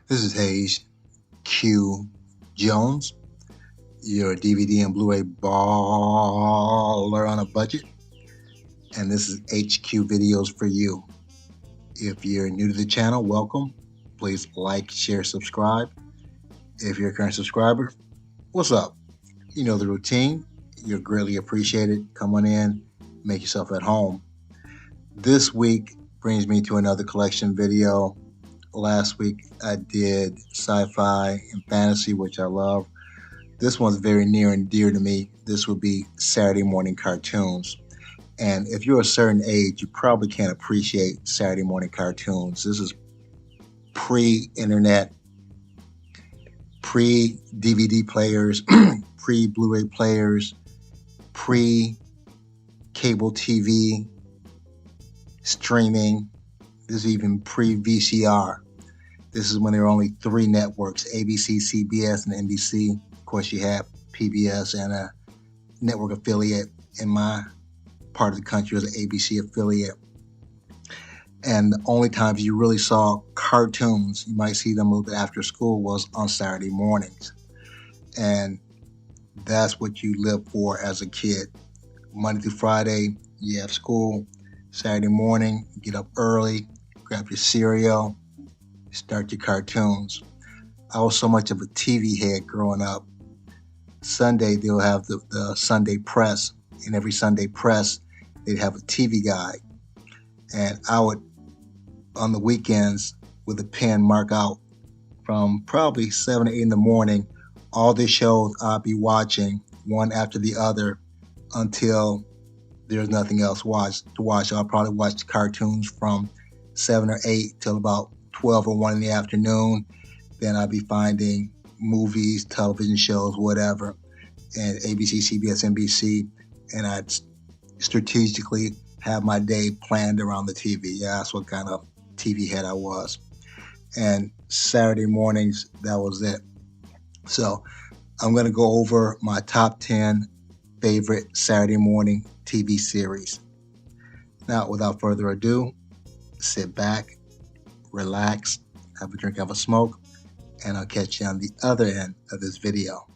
This is Hayes Q Jones, your DVD and Blu-ray baller on a budget. And this is HQ Videos for you. If you're new to the channel, welcome. Please like, share, subscribe. If you're a current subscriber, what's up? You know the routine. You're greatly appreciated. Come on in, make yourself at home. This week brings me to another collection video. Last week I did sci-fi and fantasy, which I love. This one's very near and dear to me. This would be Saturday morning cartoons. And if you're a certain age, you probably can't appreciate Saturday morning cartoons. This is pre-internet, pre-DVD players, pre-Blu-ray players, pre-cable TV, streaming. This is even pre-VCR. This is when there were only three networks, ABC, CBS, and NBC. Of course, you have PBS and a network affiliate. In my part of the country was an ABC affiliate. And the only times you really saw cartoons, you might see them a little bit after school, was on Saturday mornings. And that's what you live for as a kid. Monday through Friday, you have school. Saturday morning, you get up early, grab your cereal, start your cartoons. I was so much of a TV head growing up. Sunday, they'll have the Sunday press. And every Sunday press, they'd have a TV guide. And I would, on the weekends, with a pen, mark out from probably 7 or 8 in the morning, all the shows I'd be watching, one after the other, until there's nothing else to watch. I'll probably watch the cartoons from 7 or 8 till about 12 or 1 in the afternoon. Then I'd be finding movies, television shows, whatever, and ABC, CBS, NBC, and I'd strategically have my day planned around the TV. Yeah, that's what kind of TV head I was. And Saturday mornings, that was it. So I'm going to go over my top 10 favorite Saturday morning TV series. Now, without further ado, sit back, relax, have a drink, have a smoke, and I'll catch you on the other end of this video.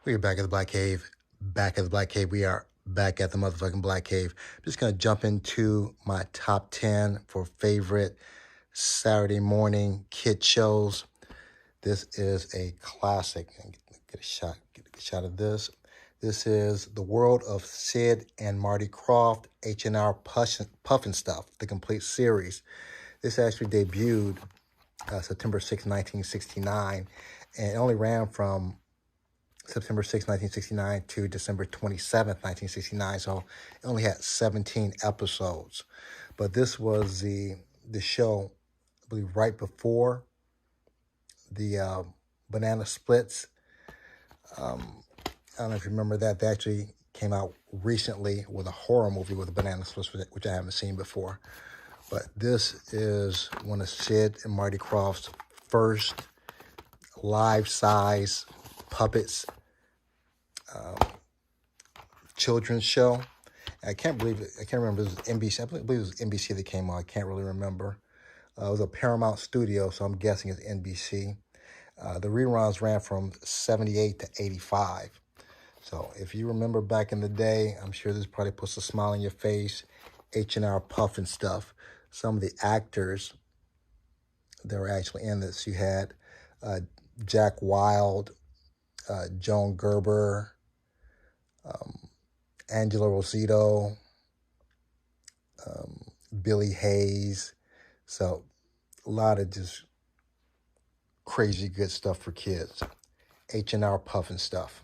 We're back at the Black Cave. Back at the Black Cave. We are back at the motherfucking Black Cave. I'm just going to jump into my top 10 for favorite Saturday morning kid shows. This is a classic. Get a shot of this. This is The World of Sid and Marty Krofft, H&R Puffin Stuff, the complete series. This actually debuted September 6, 1969, and it only ran from September 6, 1969 to December 27th, 1969. So it only had 17 episodes. But this was the show, I believe, right before the Banana Splits. I don't know if you remember that. They actually came out recently with a horror movie with the Banana Splits, which I haven't seen before. But this is one of Sid and Marty Krofft's first life-size puppets children's show. I can't remember if it was NBC. I believe it was NBC that came on. I can't really remember. It was a Paramount studio, so I'm guessing it's NBC. The reruns ran from 78 to 85. So if you remember back in the day, I'm sure this probably puts a smile on your face. H&R Puffin Stuff. Some of the actors that were actually in this, you had Jack Wilde, Joan Gerber, Angela Rosito, Billy Hayes. So a lot of just crazy good stuff for kids. H&R Puff and stuff.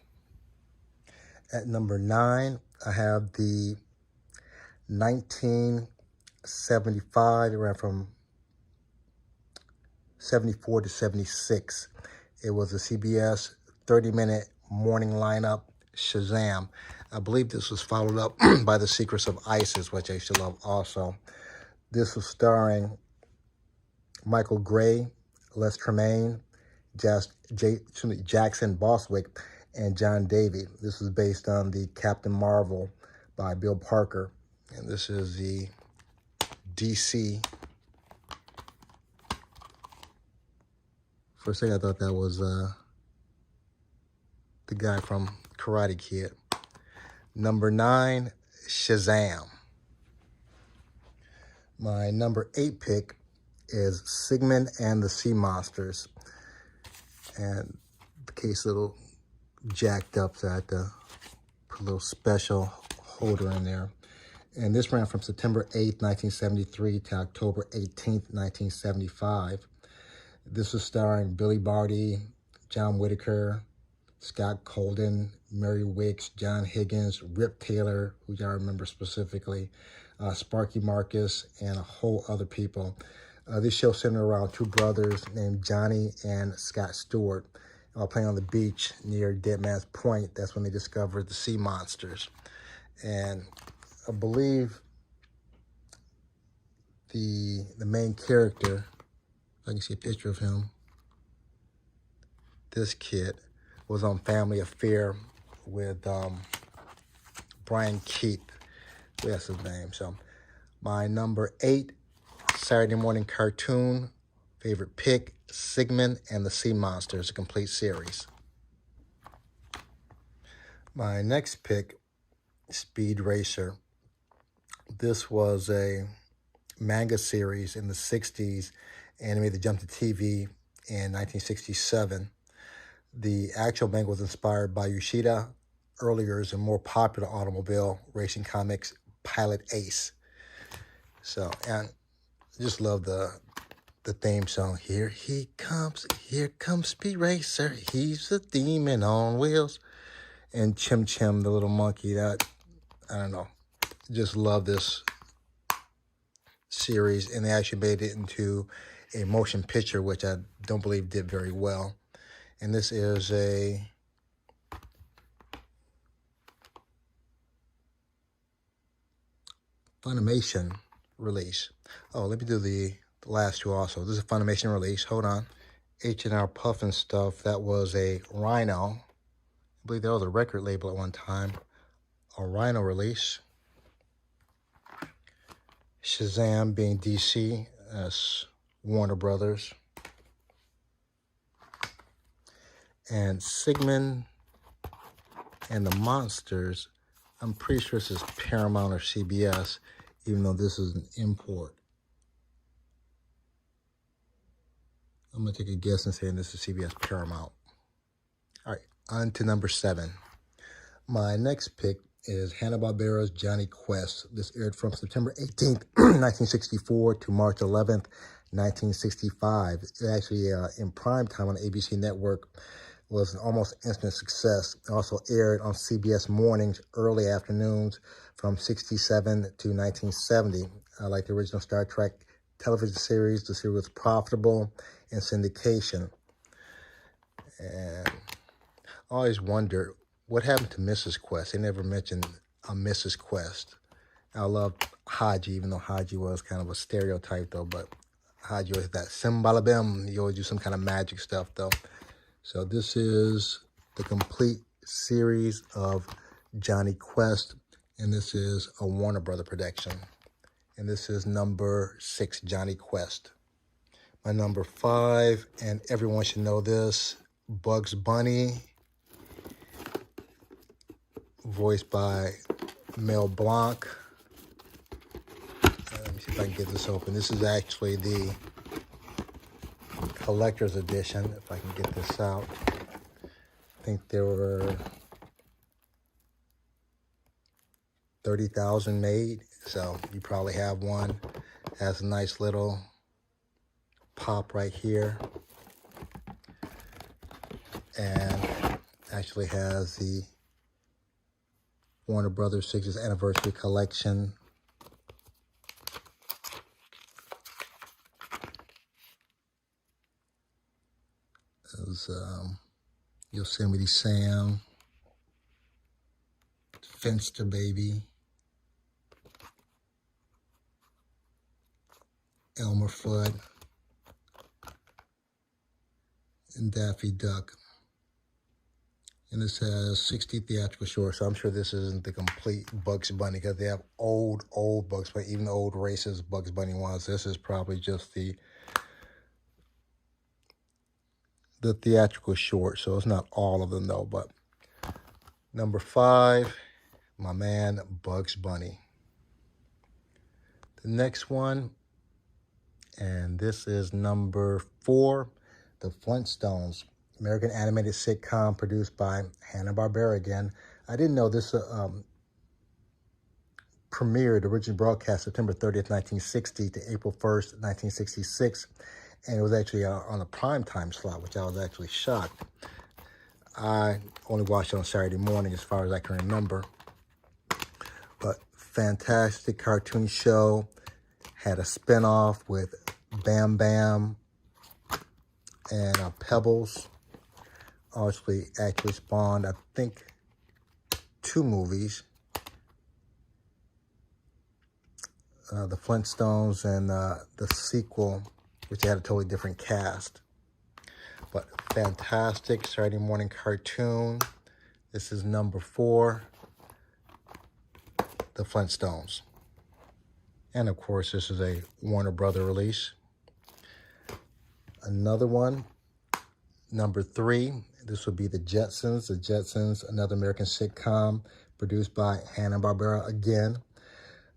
At number 9, I have the 1975. It ran from 74 to 76. It was a CBS 30-minute morning lineup, Shazam. I believe this was followed up by The Secrets of Isis, which I used to love also. This was starring Michael Gray, Les Tremayne, Jackson Bostwick, and John Davey. This was based on the Captain Marvel by Bill Parker. And this is the DC. For a second, I thought that was the guy from Karate Kid. Number 9, Shazam. My number 8 pick is Sigman and the Sea Monsters. And the case a little jacked up, so I had to put a little special holder in there. And this ran from September 8th, 1973 to October 18th, 1975. This was starring Billy Barty, John Whitaker, Scott Colden, Mary Wicks, John Higgins, Rip Taylor, who y'all remember specifically, Sparky Marcus, and a whole other people. This show centered around two brothers named Johnny and Scott Stewart, playing on the beach near Dead Man's Point. That's when they discovered the sea monsters. And I believe the main character, I can see a picture of him, this kid, was on Family Affair with Brian Keith. That's his name. So my number 8 Saturday morning cartoon favorite pick, Sigman and the Sea Monsters, a complete series. My next pick, Speed Racer. This was a manga series in the 60s, and it made the jump to TV in 1967. The actual manga was inspired by Yoshida Earlier's and more popular automobile racing comics, Pilot Ace. So, and I just love the theme song. Here comes Speed Racer. He's the demon on wheels. And Chim Chim, the little monkey, that, I don't know, just love this series. And they actually made it into a motion picture, which I don't believe did very well. And this is a Funimation release. Oh, let me do the last two also. This is a Funimation release. Hold on. H&R Puff and stuff. That was a Rhino. I believe that was a record label at one time. A Rhino release. Shazam being DC. That's Warner Brothers. And Sigman and the Monsters, I'm pretty sure this is Paramount or CBS, even though this is an import. I'm going to take a guess and say this is CBS Paramount. All right, on to number 7. My next pick is Hanna-Barbera's Johnny Quest. This aired from September 18th, 1964 to March 11th, 1965. It actually, in prime time on the ABC network, was an almost instant success. It also aired on CBS mornings, early afternoons from 67 to 1970. Like the original Star Trek television series, the series was profitable in syndication. And I always wondered, what happened to Mrs. Quest? They never mentioned a Mrs. Quest. I love Haji, even though Haji was kind of a stereotype though, but Haji was that Simbalabim. You always do some kind of magic stuff though. So this is the complete series of Johnny Quest, and this is a Warner Brother production. And this is number 6, Johnny Quest. My number 5, and everyone should know this, Bugs Bunny, voiced by Mel Blanc. Let me see if I can get this open. This is actually the collector's edition, if I can get this out. I think there were 30,000 made. So you probably have one. Has a nice little pop right here. And actually has the Warner Brothers 60th Anniversary Collection. There's Yosemite Sam, Finster Baby, Elmer Fudd, and Daffy Duck. And this has 60 theatrical shorts, so I'm sure this isn't the complete Bugs Bunny because they have old Bugs Bunny, even the old racist Bugs Bunny ones. This is probably just the theatrical short, so it's not all of them though. But number 5, my man Bugs Bunny. The next one, and this is number 4, the Flintstones, American animated sitcom produced by Hanna-Barbera again. I didn't know this premiered, originally broadcast September 30th, 1960 to April 1st, 1966. And it was actually on a primetime slot, which I was actually shocked. I only watched it on Saturday morning as far as I can remember. But fantastic cartoon show. Had a spinoff with Bam Bam and Pebbles. Actually spawned, I think, 2 movies. The Flintstones and the sequel, which had a totally different cast. But fantastic Saturday morning cartoon. This is number 4, the Flintstones. And of course, this is a Warner Brother release. Another one, number 3, this would be the Jetsons. The Jetsons, another American sitcom produced by Hanna-Barbera again.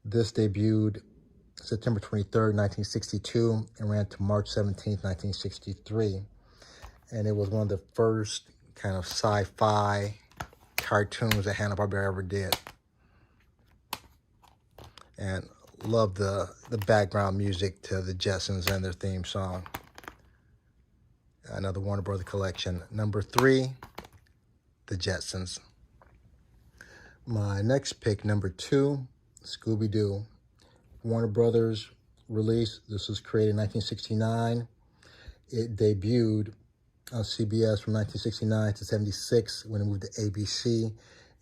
This debuted September 23rd, 1962, and ran to March 17th, 1963. And it was one of the first kind of sci-fi cartoons that Hanna-Barbera ever did. And love the background music to the Jetsons and their theme song. Another Warner Brothers collection. Number 3, the Jetsons. My next pick, number 2, ScoobyDoo. Warner Brothers release. This was created in 1969. It debuted on CBS from 1969 to 76 when it moved to ABC,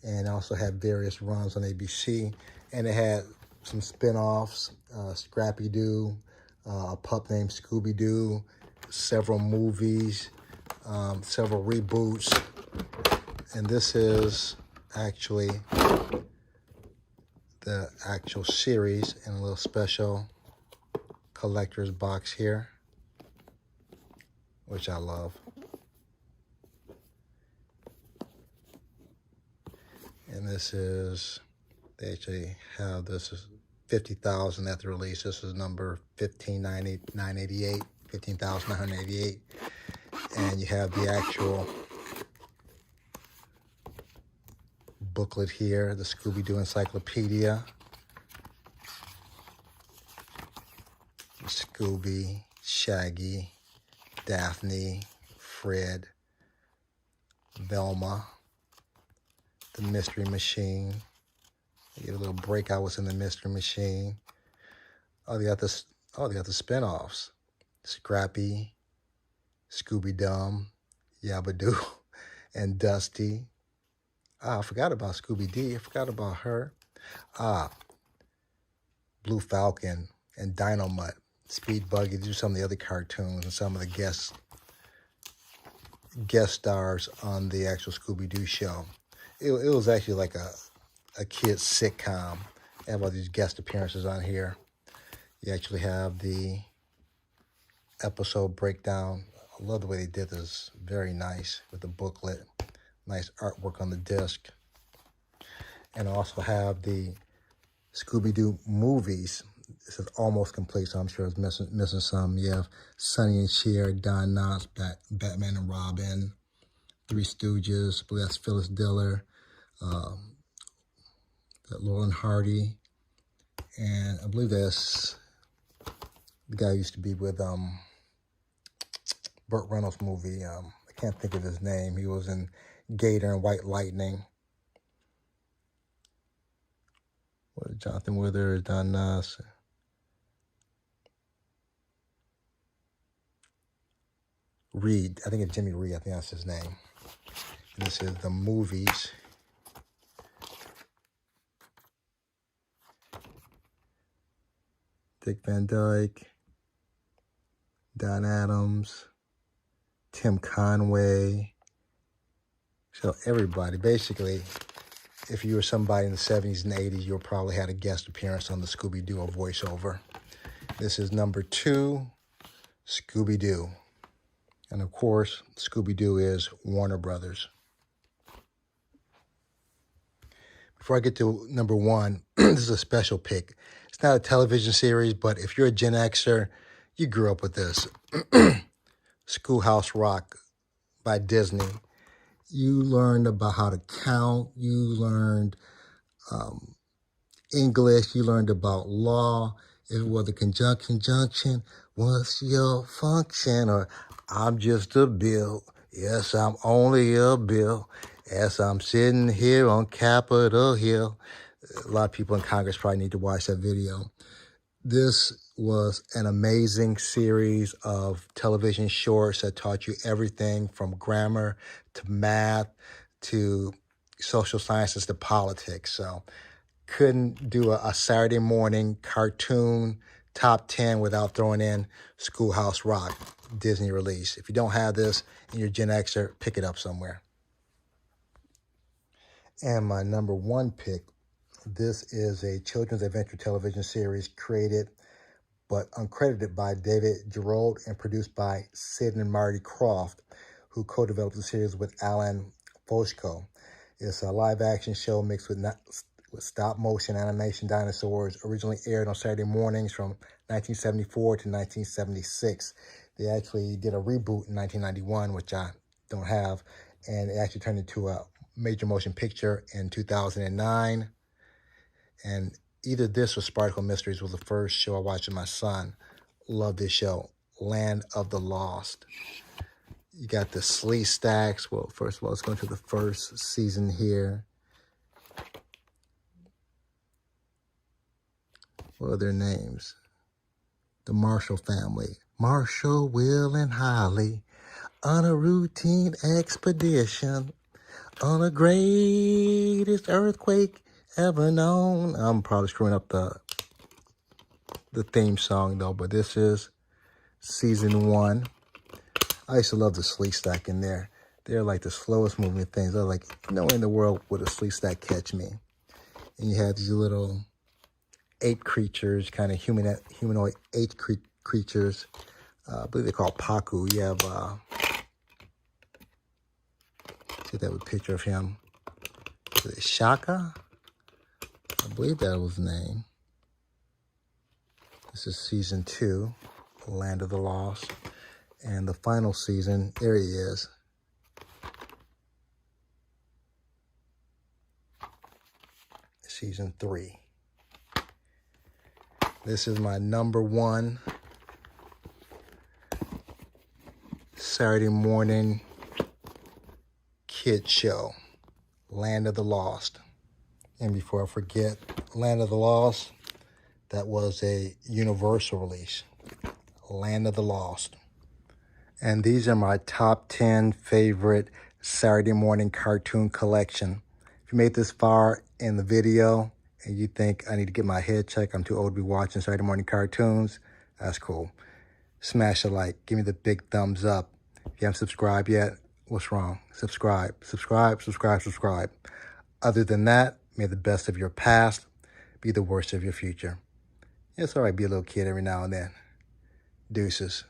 and also had various runs on ABC. And it had some spin-offs, Scrappy-Doo, a pup named Scooby-Doo, several movies, several reboots. And this is actually the actual series in a little special collector's box here, which I love. And this is, they actually have, this is 50,000 at the release. This is number 15,988. And you have the actual booklet here, the Scooby-Doo Encyclopedia. Scooby, Shaggy, Daphne, Fred, Velma, the Mystery Machine. You get a little breakout what's in the Mystery Machine. Oh, they got the spin-offs. Scrappy, Scooby-Dum, Yabba-Doo, and Dusty. I forgot about Scooby-Dee. I forgot about her. Blue Falcon and Dynamite, Speed Buggy. These are some of the other cartoons and some of the guest stars on the actual Scooby-Doo show. It was actually like a kid's sitcom. They have all these guest appearances on here. You actually have the episode breakdown. I love the way they did this. Very nice with the booklet. Nice artwork on the disc. And I also have the Scooby-Doo movies. This is almost complete, so I'm sure it's missing some. You have Sonny and Cher, Don Knotts, Batman and Robin, Three Stooges, I believe that's Phyllis Diller, Laurel and Hardy, and I believe that's the guy who used to be with Burt Reynolds movie. I can't think of his name. He was in Gator and White Lightning. What did Jonathan Withers done? Reed. I think it's Jimmy Reed. I think that's his name. And this is the movies. Dick Van Dyke, Don Adams, Tim Conway. So everybody, basically, if you were somebody in the 70s and 80s, you probably had a guest appearance on the ScoobyDoo or voiceover. This is number 2, ScoobyDoo. And of course, ScoobyDoo is Warner Brothers. Before I get to number 1, this is a special pick. It's not a television series, but if you're a Gen Xer, you grew up with this. Schoolhouse Rock by Disney. You learned about how to count. You learned English. You learned about law. If it was a junction, what's your function? Or I'm just a bill. Yes, I'm only a bill. As I'm sitting here on Capitol Hill. A lot of people in Congress probably need to watch that video. This was an amazing series of television shorts that taught you everything from grammar to math to social sciences to politics. So couldn't do a Saturday morning cartoon top 10 without throwing in Schoolhouse Rock, Disney release. If you don't have this and you're Gen Xer, pick it up somewhere. And my number 1 pick, this is a children's adventure television series created but uncredited by David Girold and produced by Sid and Marty Croft, who co-developed the series with Alan Foshko. It's a live-action show mixed with stop-motion animation dinosaurs, originally aired on Saturday mornings from 1974 to 1976. They actually did a reboot in 1991, which I don't have, and it actually turned into a major motion picture in 2009. And either this or Sparkle Mysteries was the first show I watched with my son. Love this show. Land of the Lost. You got the Slee Stacks. Well, first of all, let's go into the first season here. What are their names? The Marshall family. Marshall, Will, and Holly on a routine expedition on the greatest earthquake ever known. I'm probably screwing up the theme song though, but this is season 1. I used to love the Slee Stack in there. They're like the slowest moving things. I was like, no way in the world would a Slee Stack catch me. And you have these little ape creatures, kind of humanoid ape creatures. I believe they're called Paku. You have, see that with a picture of him. Is it Shaka? I believe that was the name. This is season 2, Land of the Lost. And the final season, there he is. Season 3. This is my number 1 Saturday morning kid show, Land of the Lost. And before I forget, Land of the Lost, that was a Universal release, Land of the Lost. And these are my top 10 favorite Saturday morning cartoon collection. If you made this far in the video and you think I need to get my head checked, I'm too old to be watching Saturday morning cartoons, that's cool. Smash a like, give me the big thumbs up. If you haven't subscribed yet, what's wrong? Subscribe. Other than that, may the best of your past be the worst of your future. It's all right, be a little kid every now and then. Deuces.